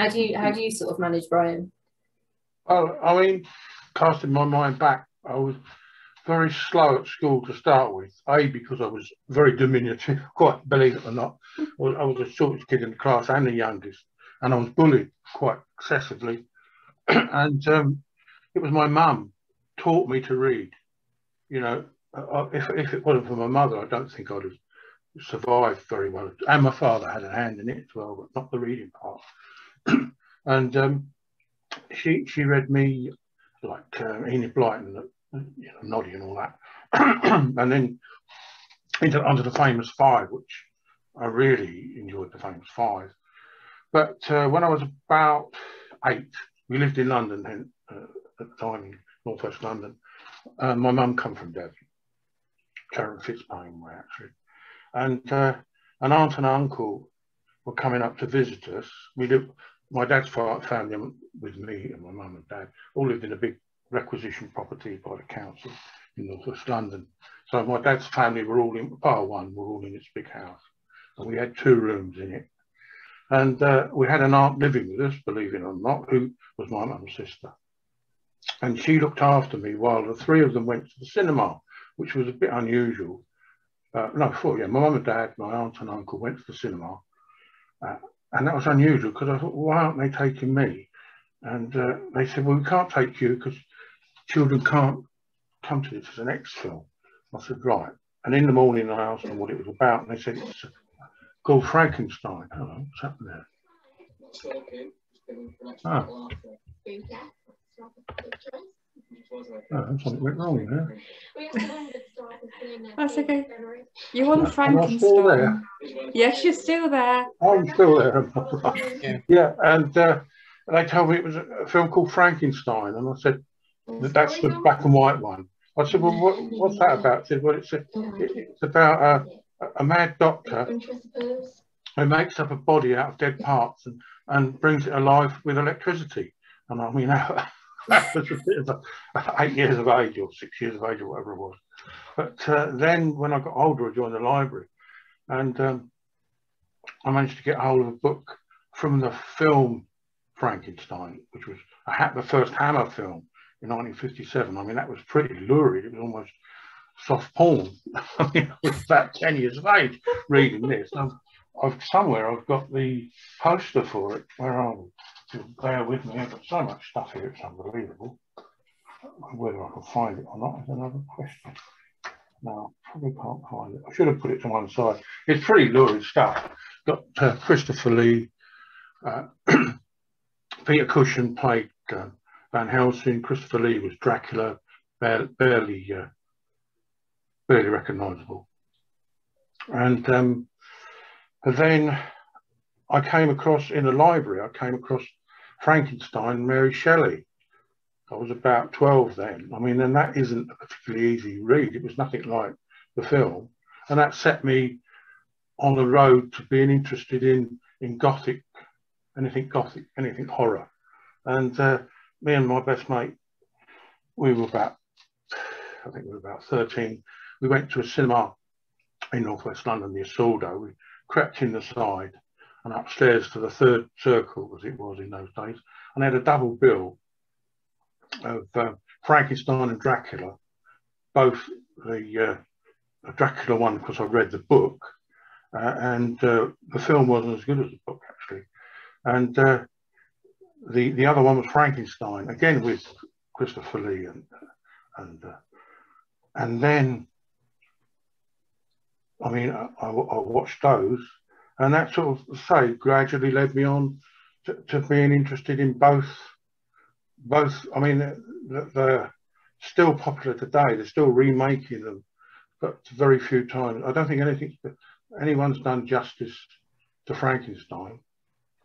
How do you sort of manage Brian? Well, I mean, casting my mind back, I was very slow at school to start with. Because I was very diminutive, quite, believe it or not. I was the shortest kid in the class and the youngest, and I was bullied quite excessively. And it was my mum taught me to read. You know, if it wasn't for my mother, I don't think I'd have survived very well. And my father had a hand in it as well, but not the reading part. And she read me like Enid Blyton, Noddy and all that, and then onto the Famous Five, which I really enjoyed the Famous Five. But when I was about 8, we lived in London then, at the time in northwest London. My mum come from Devon, Charing Fitzpaine way actually, and an aunt and uncle were coming up to visit us. My dad's family with me and my mum and dad all lived in a big requisition property by the council in northwest London. So my dad's family were all in, bar one, were all in this big house, and we had 2 rooms in it. And we had an aunt living with us, believe it or not, who was my mum's sister. And she looked after me while the 3 of them went to the cinema, which was a bit unusual. My mum and dad, my aunt and uncle went to the cinema. And that was unusual because I thought, why aren't they taking me? And they said, well, we can't take you because children can't come to this as an X film. I said, right. And in the morning I asked them what it was about, and they said it's called Frankenstein. Hello, what's happened there? Oh. Something went wrong there. That's okay. You're on Frankenstein. Yes, you're still there. I'm still there. Yeah, and they told me it was a film called Frankenstein, and I said, that's the black and white one. I said, well, what's that about? I said, well, it's about a mad doctor who makes up a body out of dead parts and brings it alive with electricity. And I mean, that was a bit of 8 years of age or 6 years of age or whatever it was. But then when I got older, I joined the library, and I managed to get hold of a book from the film Frankenstein, which was the first Hammer film in 1957. I mean, that was pretty lurid. It was almost soft porn. I mean, I was about 10 years of age reading this. I've got the poster for it. Where are we? Bear with me. I've got so much stuff here, it's unbelievable. Whether I can find it or not is another question. No, I probably can't find it. I should have put it to one side. It's pretty lurid stuff. Got Christopher Lee, Peter Cushing played Van Helsing. Christopher Lee was Dracula, barely recognisable. And then I came across, in the library, Frankenstein, Mary Shelley. I was about 12 then. I mean, and that isn't a particularly easy read. It was nothing like the film. And that set me on the road to being interested in Gothic, anything horror. And me and my best mate, we were about 13. We went to a cinema in northwest London, the Isolde. We crept in the side and upstairs to the third circle, as it was in those days, and had a double bill of Frankenstein and Dracula, both the Dracula one because I read the book, and the film wasn't as good as the book actually, and the other one was Frankenstein, again with Christopher Lee, and then I mean I watched those, and that sort of gradually led me on to being interested in both. I mean, they're still popular today. They're still remaking them, but very few times. I don't think anyone's done justice to Frankenstein.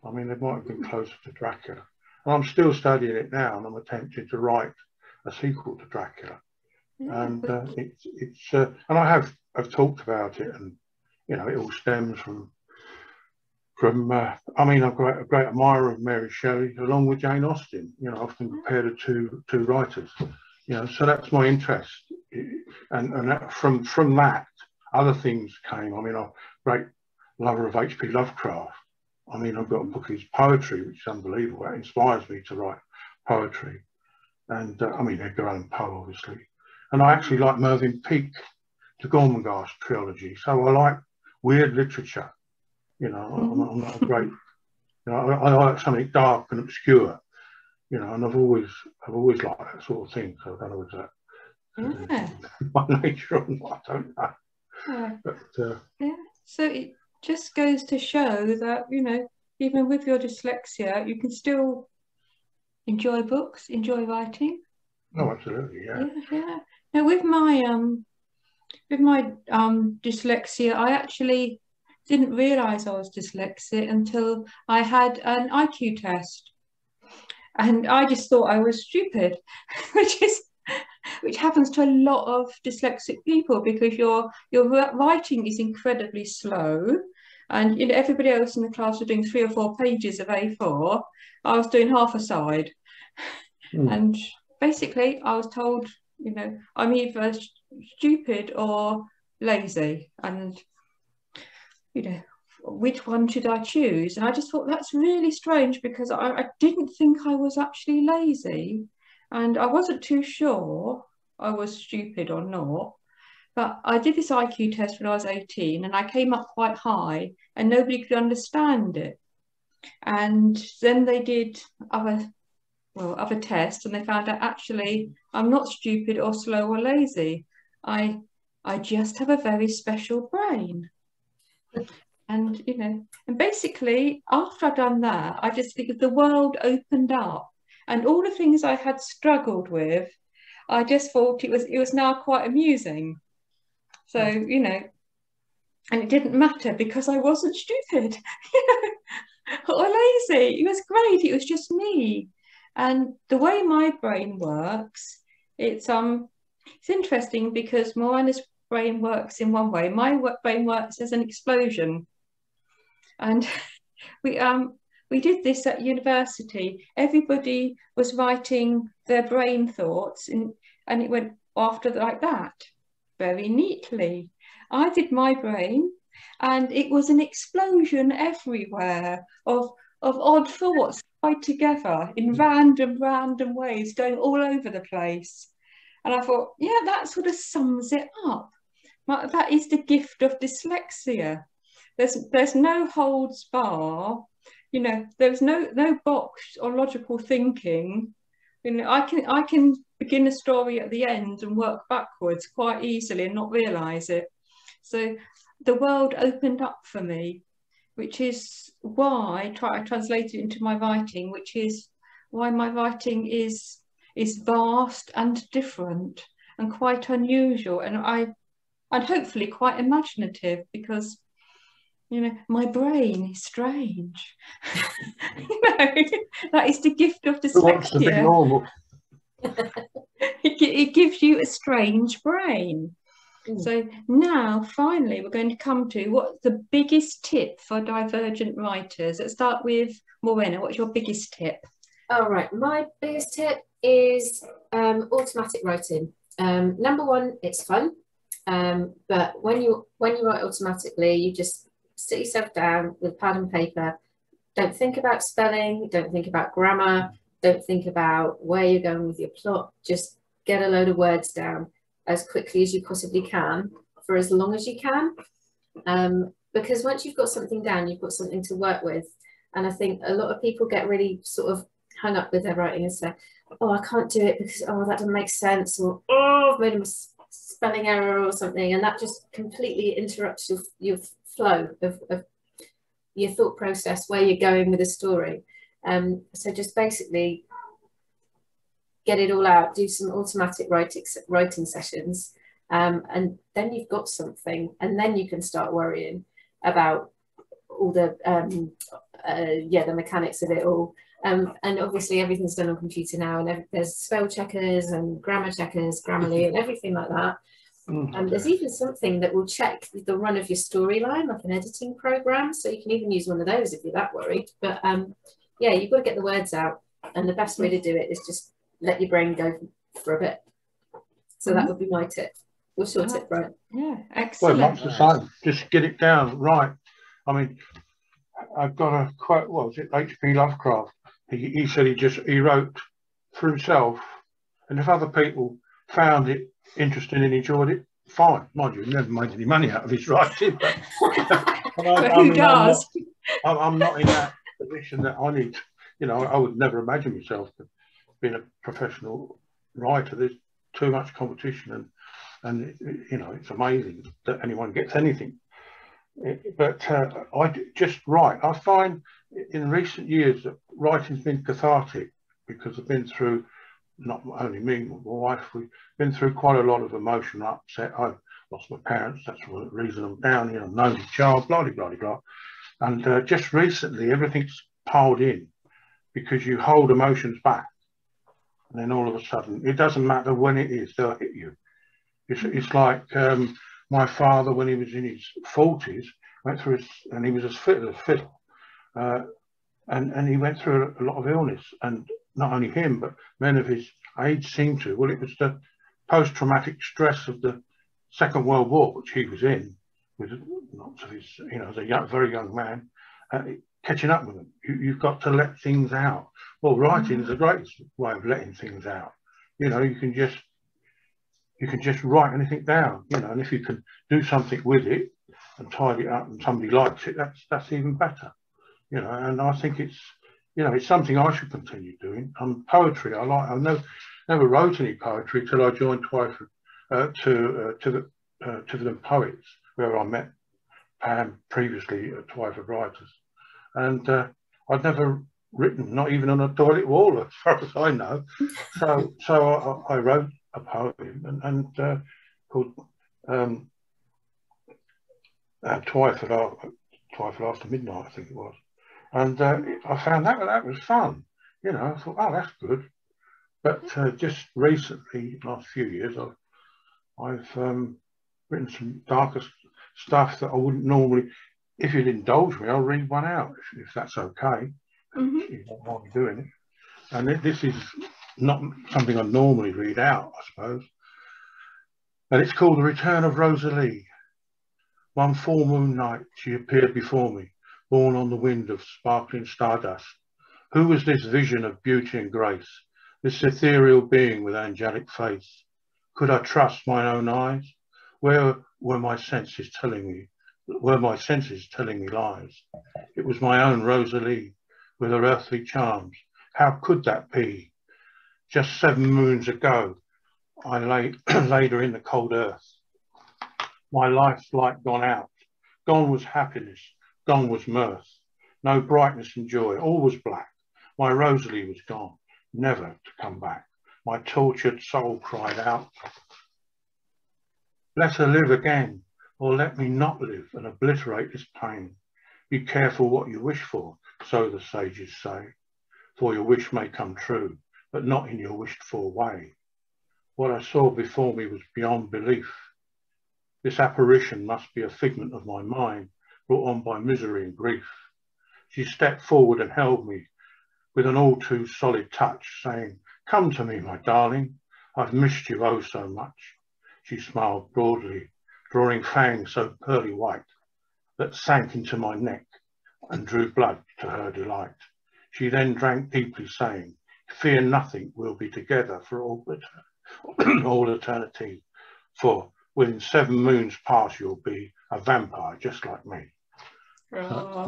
I mean, they might have been closer to Dracula. And I'm still studying it now, and I'm attempting to write a sequel to Dracula. And and I've talked about it, and it all stems from I mean, I'm a great admirer of Mary Shelley, along with Jane Austen. I often compare the two writers. So that's my interest, and that, from that, other things came. I mean, I'm a great lover of H.P. Lovecraft, I mean, I've got a book, it's poetry, which is unbelievable. It inspires me to write poetry. And I mean, Edgar Allan Poe, obviously. And I actually like Mervyn Peake, the Gormenghast trilogy. So I like weird literature. You know, I'm not a great, you know, I like something dark and obscure. You know, and I've always liked that sort of thing. So I don't know if that my nature or not, I don't know. Yeah. But, yeah. So it just goes to show that, you know, even with your dyslexia, you can still enjoy books, enjoy writing. oh, absolutely, yeah. Yeah. Now with my dyslexia, I actually didn't realise I was dyslexic until I had an IQ test, and I just thought I was stupid, which happens to a lot of dyslexic people, because your writing is incredibly slow, and you know everybody else in the class was doing 3 or 4 pages of A4. I was doing half a side, and basically I was told, you know, I'm either stupid or lazy, and you know, which one should I choose? And I just thought that's really strange, because I didn't think I was actually lazy, and I wasn't too sure I was stupid or not. But I did this IQ test when I was 18, and I came up quite high, and nobody could understand it. And then they did other tests, and they found out actually I'm not stupid or slow or lazy. I just have a very special brain. And you know, and basically after I'd done that, I just think the world opened up, and all the things I had struggled with, I just thought it was now quite amusing. So you know, and it didn't matter because I wasn't stupid, you know, or lazy. It was great. It was just me. And the way my brain works, it's interesting, because Morwenna's brain works in one way. My brain works as an explosion. And we did this at university. Everybody was writing their brain thoughts, and it went after like that, very neatly. I did my brain, and it was an explosion everywhere of odd thoughts tied together in random ways, going all over the place. And I thought, yeah, that sort of sums it up. That is the gift of dyslexia. There's no holds bar, you know. There's no box or logical thinking. You know, I can begin a story at the end and work backwards quite easily and not realise it. So the world opened up for me, which is why I translate it into my writing, which is why my writing is vast and different and quite unusual, and hopefully quite imaginative, because you know my brain is strange. You know, that is the gift of dyslexia. Who wants to be normal? It gives you a strange brain. So now finally we're going to come to what's the biggest tip for divergent writers. Let's start with Morwenna. What's your biggest tip? All right, my biggest tip is automatic writing. Number one, it's fun, but when you write automatically, you just sit yourself down with pad and paper. Don't think about spelling, don't think about grammar, don't think about where you're going with your plot. Just get a load of words down as quickly as you possibly can for as long as you can, because once you've got something down, you've got something to work with. And I think a lot of people get really sort of hung up with their writing and say, oh, I can't do it because, oh, that doesn't make sense, or, oh, I've made a spelling error or something, and that just completely interrupts your flow of your thought process, where you're going with the story. So just basically get it all out, do some automatic writing sessions, and then you've got something, and then you can start worrying about all the the mechanics of it all. And obviously everything's done on computer now, and there's spell checkers and grammar checkers, Grammarly, and everything like that. And there's even something that will check the run of your storyline, like an editing program. So you can even use one of those if you're that worried. But yeah, you've got to get the words out, and the best way to do it is just let your brain go for a bit. So that would be my tip. What's your tip, Brian? Yeah, excellent. Well, much the same. Just get it down right. I mean, I've got a quote. What was it? H.P. Lovecraft. He said he wrote for himself, and if other people found it interesting and enjoyed it, fine. Mind you, he never made any money out of his writing. But, but who does? I'm not in that position that I need. You know, I would never imagine myself being a professional writer. There's too much competition, and you know, it's amazing that anyone gets anything. But I just write. I find in recent years that writing's been cathartic because I've been through, not only me, but my wife, we've been through quite a lot of emotional upset. I've lost my parents, that's the reason I'm down here, I'm an only child, blah, blah, blah, blah. And just recently, everything's piled in because you hold emotions back. And then all of a sudden, it doesn't matter when it is, they'll hit you. It's like my father, when he was in his 40s, went through and he was as fit as a fiddle. And he went through a lot of illness, and not only him, but men of his age seemed to. Well, it was the post-traumatic stress of the Second World War, which he was in, with lots of his, you know, as a very young man, catching up with them. You've got to let things out. Well, writing is the greatest way of letting things out. You know, you can just write anything down, you know, and if you can do something with it and tidy it up and somebody likes it, that's even better, you know. And I think it's, you know, it's something I should continue doing. Poetry, I never wrote any poetry till I joined Twyford to the Poets, where I met Pam previously at Twyford Writers, and I'd never written, not even on a toilet wall, as far as I know. So I wrote a poem and called Twyford After Midnight, I think it was. And I found that was fun. You know, I thought, oh, that's good. But just recently, last few years, I've written some darker stuff that I wouldn't normally. If you'd indulge me, I'll read one out if that's okay. You don't mind me doing it. And this is not something I normally read out, I suppose. And it's called The Return of Rosalie. One full moon night she appeared before me, borne on the wind of sparkling stardust. Who was this vision of beauty and grace, this ethereal being with angelic face? Could I trust my own eyes? Where were my senses telling me? Were my senses telling me lies? It was my own Rosalie, with her earthly charms. How could that be? Just 7 moons ago, I laid her in the cold earth. My life's light gone out. Gone was happiness, gone was mirth. No brightness and joy, all was black. My Rosalie was gone, never to come back. My tortured soul cried out, let her live again, or let me not live and obliterate this pain. Be careful what you wish for, so the sages say, for your wish may come true, but not in your wished for way. What I saw before me was beyond belief. This apparition must be a figment of my mind, brought on by misery and grief. She stepped forward and held me with an all too solid touch, saying, come to me, my darling, I've missed you oh so much. She smiled broadly, drawing fangs so pearly white that sank into my neck and drew blood to her delight. She then drank deeply, saying, fear nothing, we'll be together for all eternity, for within 7 moons past you'll be a vampire just like me. Oh.